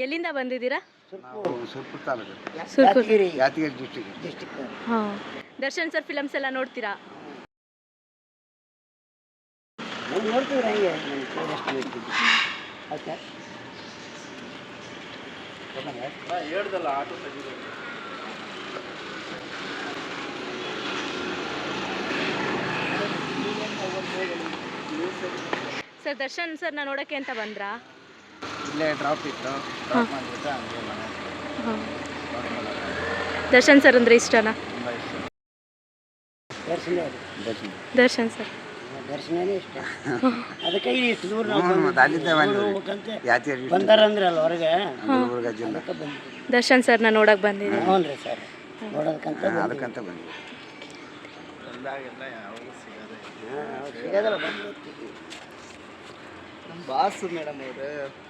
ಎಲ್ಲಿಂದ ಬಂದಿದ್ದೀರಾ? ನಾವು ಸುರ್ಪುರ ತಾಲೂಕು ಸುರ್ಪುರ. ಯಾದಗಿರಿ ಡಿಸ್ಟಿಕ್. ಹಾಂ. ದರ್ಶನ್ ಸರ್ ಫಿಲಮ್ಸ್ ಎಲ್ಲ ನೋಡ್ತೀರಾ? ನೋಡ್ತೀವಿ ಹಂಗೆ ಎಷ್ಟು ಬೇಕಿದ್ದು ಆಯ್ತಾ ಹೇಳ್ದಲ್ಲ ಆಟೋ ಸರ್ ದರ್ಶನ್ ಸರ್ನ ನೋಡೋಕ್ಕೆ ಅಂತ ಬಂದ್ರಾ? ಇಲ್ಲೇ ಡ್ರಾಪ್ ಇತ್ತು, ಡ್ರಾಪ್ ಮಾಡಿಬಿಟ್ಟು ಹಂಗೆ ಮನೆ ಹಾಂ. ದರ್ಶನ್ ಸರ್ ಅಂದರೆ ಇಷ್ಟನಾ? ತುಂಬ ಇಷ್ಟ. ದರ್ಶನ್ ಸರ್ ದರ್ಶನನೇ ಇಷ್ಟ. ಅದಕ್ಕೆ ಇಷ್ಟು ದೂರ ನಾವು ಅಲ್ಲಿಂದ ಹೋಗ್ಬೇಕಂತ ಯಾದಗಿರಿ ಬಂದಾರಂದ್ರೆ ಅಲ್ಲ ಹೊರಗೆ ಗುಲ್ಬರ್ಗ ಜಿಲ್ಲೆ ದರ್ಶನ್ ಸರ್ನ ನೋಡಕ್ಕೆ ಬಂದಿದ್ದೀವಿ. ಹ್ಞೂ ರೀ ಸರ್ ನೋಡೋದಕ್ಕಂತ ಅದಕ್ಕಂತ ಬಂದ್ವಿ. ಬಂದಾಗೆಲ್ಲ ಯಾವಾಗಲೂ ಸಿಗೋದೇ ಸಿಗೋದಲ್ಲ ಬಂದು ನಮ್ಮ ಬಾಸು ಮೇಡಮ್ ಅವರು